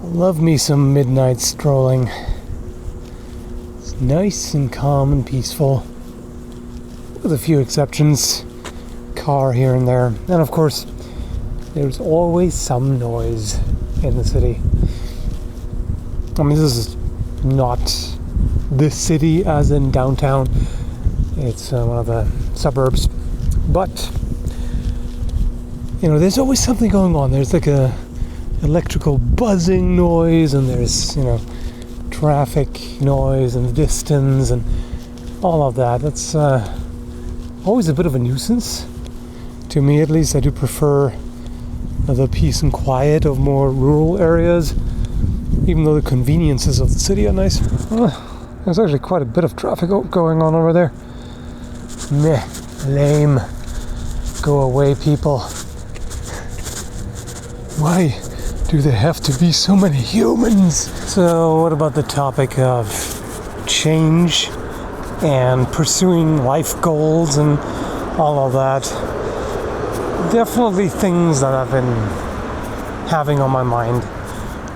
Love me some midnight strolling. It's nice and calm and peaceful, with a few exceptions. Car here and there. And of course, there's always some noise in the city. I mean, this is not the city as in downtown. It's one of the suburbs. But, you know, there's always something going on. There's like a electrical buzzing noise, and there's, you know, traffic noise in the distance and all of that. That's always a bit of a nuisance. To me, at least, I do prefer the peace and quiet of more rural areas, even though the conveniences of the city are nice. There's actually quite a bit of traffic going on over there. Meh, lame. Go away, people. Why do there have to be so many humans? So what about the topic of change and pursuing life goals and all of that? Definitely things that I've been having on my mind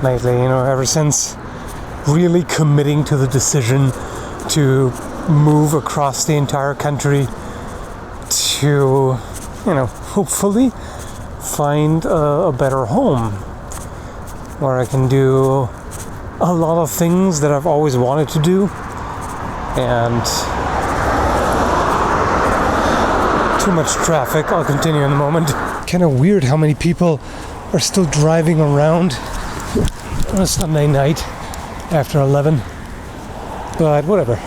lately, you know, ever since really committing to the decision to move across the entire country to, you know, hopefully find a better home where I can do a lot of things that I've always wanted to do. And too much traffic, I'll continue in a moment. Kind of weird how many people are still driving around on a Sunday night after 11. But whatever.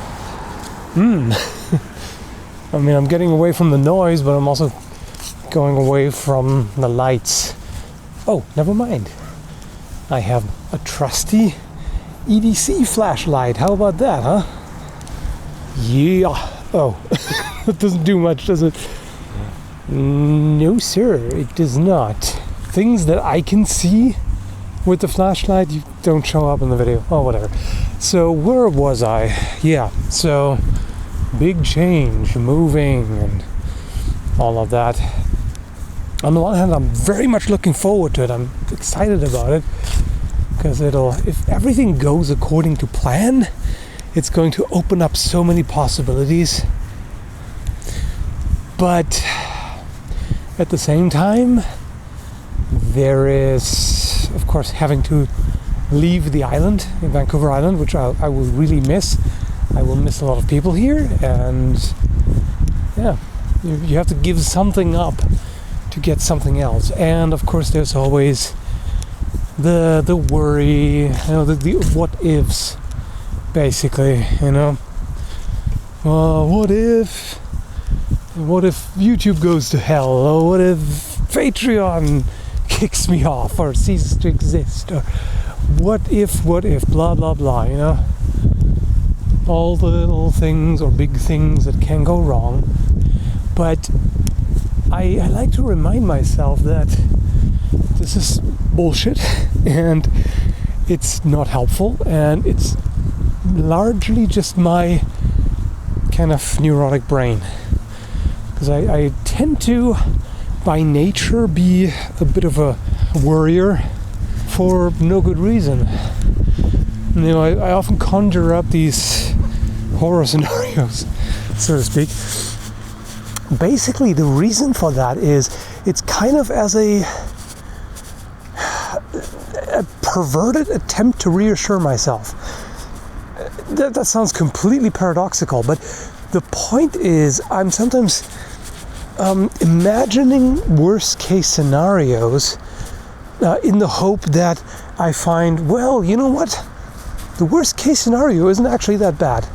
I mean, I'm getting away from the noise, but I'm also going away from the lights. Oh, never mind. I have a trusty EDC flashlight. How about that, huh? Yeah. Oh, that doesn't do much, does it? No, sir, it does not. Things that I can see with the flashlight don't show up in the video. Oh, whatever. So where was I? Yeah, so big change, moving and all of that. On the one hand, I'm very much looking forward to it. I'm excited about it because if everything goes according to plan, it's going to open up so many possibilities. But at the same time, there is, of course, having to leave the island, Vancouver Island, which I will really miss. I will miss a lot of people here, and yeah, you have to give something up to get something else. And of course, there's always the worry, you know, the what ifs, basically, you know. What if YouTube goes to hell, or what if Patreon kicks me off or ceases to exist, or what if, blah blah blah, you know, all the little things or big things that can go wrong. But I like to remind myself that this is bullshit and it's not helpful, and it's largely just my kind of neurotic brain, because I tend to by nature be a bit of a worrier for no good reason. You know, I often conjure up these horror scenarios, so to speak. Basically, the reason for that is it's kind of as a perverted attempt to reassure myself. That sounds completely paradoxical, but the point is I'm sometimes imagining worst case scenarios in the hope that I find, well, you know what? The worst case scenario isn't actually that bad,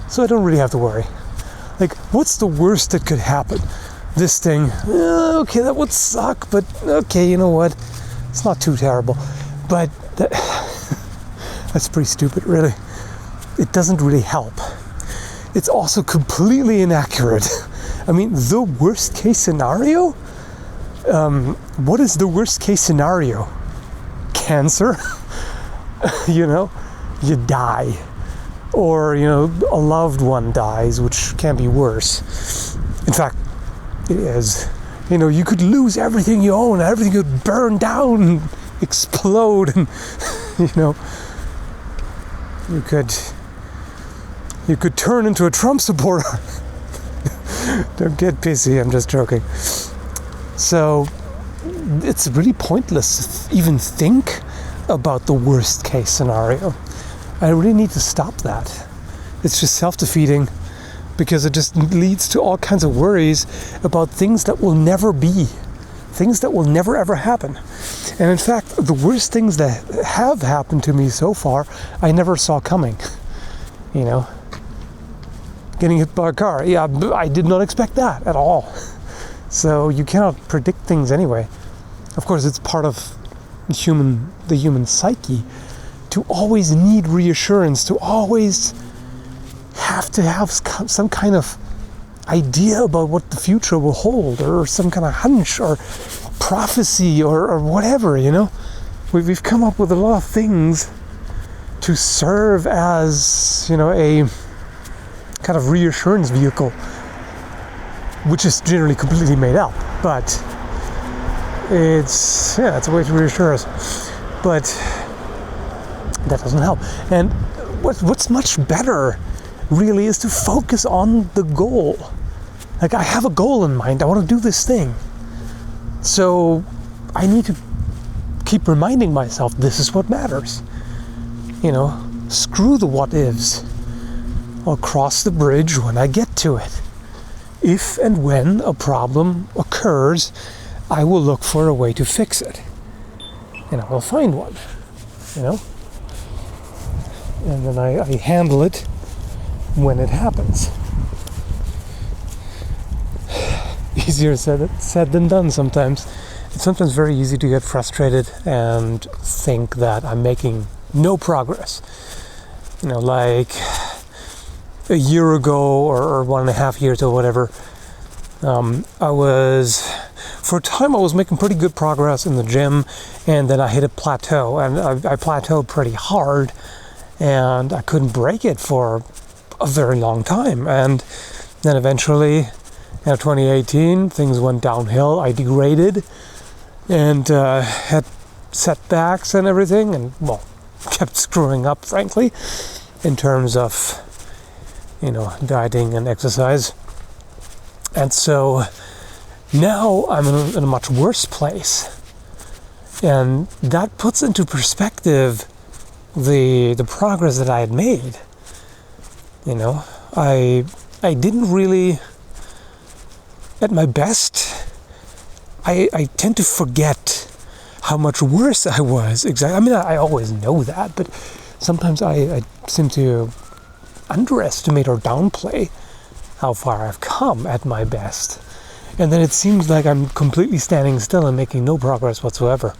so I don't really have to worry. Like, what's the worst that could happen? This thing, okay, that would suck, but okay, you know what? It's not too terrible. But that's pretty stupid, really. It doesn't really help. It's also completely inaccurate. I mean, the worst case scenario? What is the worst case scenario? Cancer? You know, you die. Or, you know, a loved one dies, which can be worse. In fact, it is. You know, you could lose everything you own, everything could burn down, explode, and you could turn into a Trump supporter. Don't get pissy, I'm just joking. So it's really pointless to even think about the worst case scenario. I really need to stop that. It's just self-defeating, because it just leads to all kinds of worries about things that will never be, things that will never ever happen. And in fact, the worst things that have happened to me so far, I never saw coming. Getting hit by a car. Yeah, I did not expect that at all. So you cannot predict things anyway. Of course, it's part of the human psyche to always need reassurance, to always have to have some kind of idea about what the future will hold, or some kind of hunch or prophecy or whatever, We've come up with a lot of things to serve as, a kind of reassurance vehicle, which is generally completely made up, but it's a way to reassure us. But that doesn't help. And what's much better really is to focus on the goal. Like, I have a goal in mind. I want to do this thing. So I need to keep reminding myself this is what matters. Screw the what ifs. I'll cross the bridge when I get to it. If and when a problem occurs, I will look for a way to fix it. And I will find one. And then I handle it when it happens. Easier said than done sometimes. It's sometimes very easy to get frustrated and think that I'm making no progress. Like a year ago or 1.5 years or whatever, for a time I was making pretty good progress in the gym, and then I hit a plateau, and I plateaued pretty hard, and I couldn't break it for a very long time. And then eventually, in 2018, things went downhill. I degraded and had setbacks and everything, and kept screwing up, frankly, in terms of dieting and exercise. And so now I'm in a much worse place, and that puts into perspective the progress that I had made. I didn't really, at my best, I tend to forget how much worse I was. Exactly. I mean, I always know that, but sometimes I seem to underestimate or downplay how far I've come at my best. And then it seems like I'm completely standing still and making no progress whatsoever.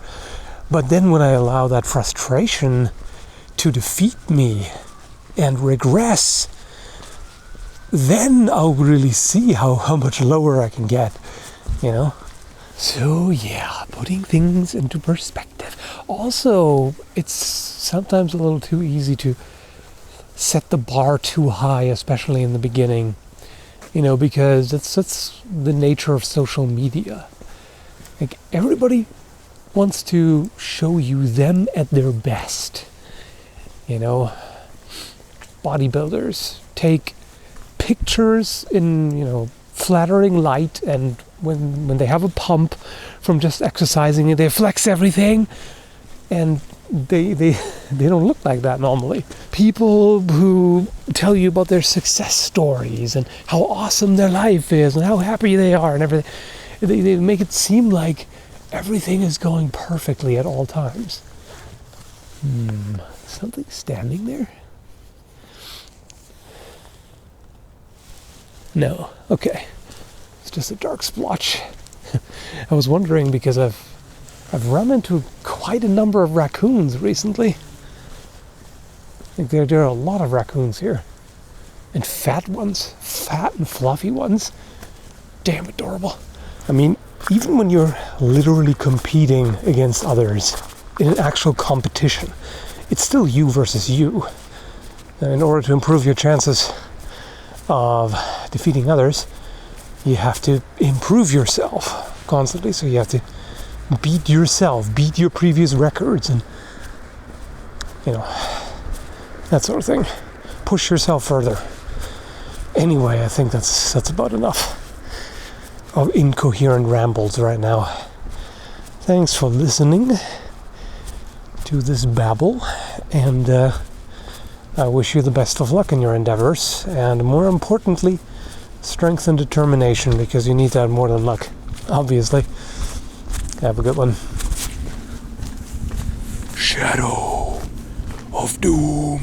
But then when I allow that frustration to defeat me and regress, then I'll really see how much lower I can get, So yeah, putting things into perspective. Also, it's sometimes a little too easy to set the bar too high, especially in the beginning, because that's the nature of social media. Like, everybody wants to show you them at their best. Bodybuilders take pictures in, flattering light, and when they have a pump from just exercising, they flex everything, and they don't look like that normally. People who tell you about their success stories and how awesome their life is and how happy they are and everything, they make it seem like everything is going perfectly at all times. Something standing there? No. Okay. It's just a dark splotch. I was wondering because I've run into quite a number of raccoons recently. I think there are a lot of raccoons here. And fat ones. Fat and fluffy ones. Damn adorable. I mean, even when you're literally competing against others in an actual competition, it's still you versus you. And in order to improve your chances of defeating others, you have to improve yourself constantly. So you have to beat yourself, beat your previous records, and that sort of thing. Push yourself further. Anyway, I think that's about enough of incoherent rambles right now. Thanks for listening to this babble, and I wish you the best of luck in your endeavors, and more importantly, strength and determination, because you need that more than luck, obviously. Have a good one. Shadow of Doom.